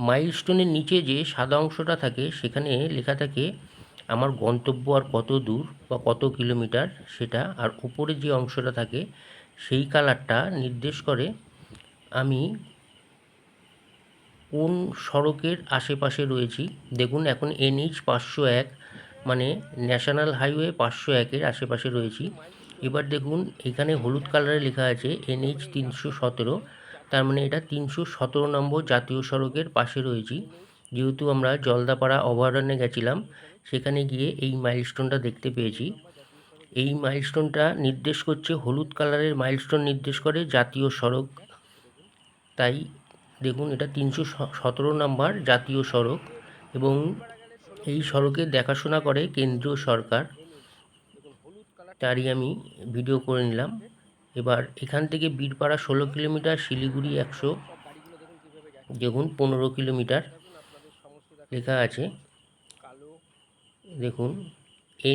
মাইলস্টোনের নিচে যে সাদা অংশটা থাকে সেখানে লেখা থাকে আমার গন্তব্য আর কত দূর বা কত কিলোমিটার সেটা, আর উপরে যে অংশটা থাকে সেই কালারটা নির্দেশ করে আমি কোন সড়কের আশেপাশে রয়েছি। দেখুন এখন NH 501 মানে ন্যাশনাল হাইওয়ে 501-এর আশেপাশে রয়েছি। এবার দেখুন এখানে হলুদ কালারে লেখা আছে NH 317, তার মানে এটা 317 নম্বর জাতীয় সড়কের পাশে রয়েছি। যেহেতু আমরা জলদাপাড়া অভয়ারণ্যে গেছিলাম, সেখানে গিয়ে এই মাইলস্টোনটা দেখতে পেয়েছি। এই মাইলস্টোনটা নির্দেশ করছে, হলুদ কালারের মাইলস্টোন নির্দেশ করে জাতীয় সড়ক। তাই দেখুন এটা 317 নম্বর জাতীয় সড়ক এবং এই সড়কের দেখাশোনা করে কেন্দ্রীয় সরকার। তারই আমি ভিডিও করে নিলাম। এবার এখান থেকে বীরপাড়া 16 কিলোমিটার, শিলিগুড়ি 100, দেখুন 15 কিলোমিটার লেখা আছে। দেখুন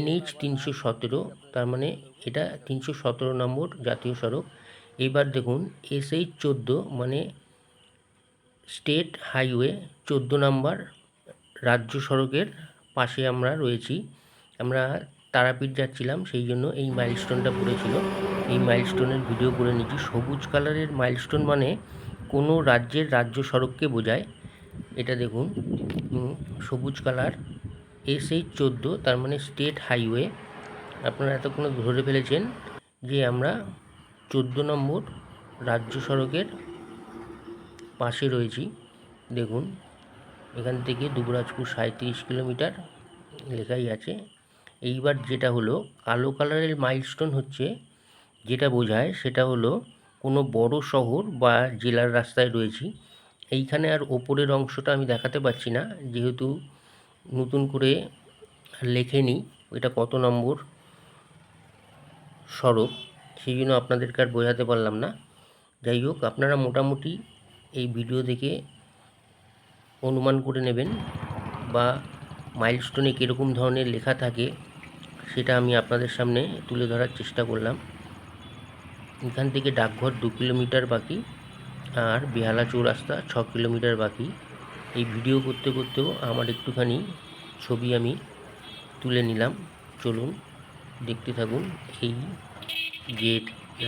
NH 317, তার মানে এটা 317 নম্বর জাতীয় সড়ক। এবার দেখুন SH 14 মানে স্টেট হাইওয়ে 14 নম্বর রাজ্য সড়কের পাশে আমরা রয়েছি। আমরা তারাপীঠ যাচ্ছিলাম, সেই জন্য এই মাইলস্টোনটা পড়েছিল। এই মাইলস্টোনের ভিডিও করে নিচ্ছি। সবুজ কালারের মাইলস্টোন মানে কোনো রাজ্যের রাজ্য সড়ককে বোঝায়। এটা দেখুন সবুজ কালার SH 14, তার মানে স্টেট হাইওয়ে। আপনারা এতক্ষণে ধরে ফেলেছেন যে আমরা 14 নম্বর রাজ্য সড়কের পাশে রয়েছি। দেখুন এখান থেকে দুবরাজপুর 37 কিলোমিটার লেখাই আছে। এইবার যেটা হলো কালো কালারের মাইলস্টোন হচ্ছে যেটা বোঝায় সেটা হলো কোনো বড় শহর বা জেলার রাস্তায় রয়েছি। এইখানে আর ওপরের অংশটা আমি দেখাতে পারছি না, যেহেতু নতুন করে লেখেনি এটা কত নম্বর সড়ক, সেই জন্য আপনাদেরকে আর বোঝাতে পারলাম না। যাই হোক, আপনারা মোটামুটি এই ভিডিও দেখে অনুমান করে নেবেন বা মাইলস্টোনে কীরকম ধরনের লেখা থাকে সেটা আমি আপনাদের সামনে তুলে ধরার চেষ্টা করলাম। এখান থেকে ডাকঘর 2 কিলোমিটার বাকি আর বেহালা চৌরাস্তা 6 কিলোমিটার বাকি। এই ভিডিও করতে করতেও আমার একটুখানি ছবি আমি তুলে নিলাম। চলুন দেখতে থাকুন। এই যে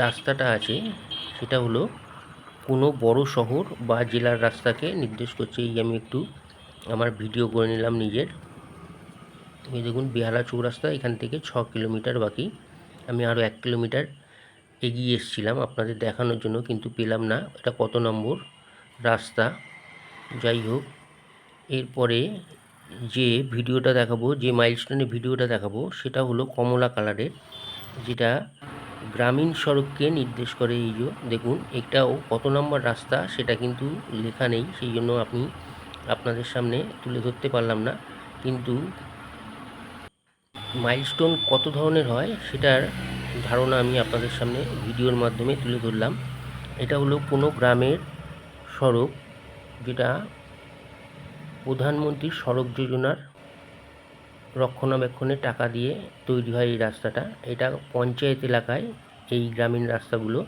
রাস্তাটা আছে সেটা হলো কোনো বড় শহর বা জেলার রাস্তাকে নির্দেশ করছে। এই আমি একটু আমার ভিডিও করে নিলাম নিজের। এই দেখুন বেহালা চৌরাস্তা, এখান থেকে 6 কিলোমিটার বাকি। আমি আরও 1 কিলোমিটার এগিয়ে এসেছিলাম আপনাদের দেখানোর জন্য, কিন্তু পেলাম না এটা কত নম্বর রাস্তা। যাই হোক, এরপরে যে ভিডিওটা দেখাবো, যে মাইলস্টোনের ভিডিওটা দেখাবো সেটা হলো কমলা কালারের, যেটা গ্রামীণ সড়ককে নির্দেশ করে। এই যে দেখুন এটাও কত নম্বর রাস্তা সেটা কিন্তু লেখা নেই, সেই জন্য আমি আপনাদের সামনে তুলে ধরতে পারলাম না। কিন্তু মাইলস্টোন কত ধরনের হয় সেটার ধারণা আমি আপনাদের সামনে ভিডিওর মাধ্যমে তুলে ধরলাম। এটা হলো কোনো গ্রামের সড়ক, যেটা প্রধানমন্ত্রী সড়ক যোজনার রক্ষণাবেক্ষণের টাকা দিয়ে তৈরি হয় এই রাস্তাটা। এটা পঞ্চায়েত এলাকায় এই গ্রামীণ রাস্তাগুলো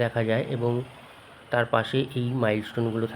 দেখা যায় এবং তার পাশে এই মাইলস্টোনগুলো থাকে।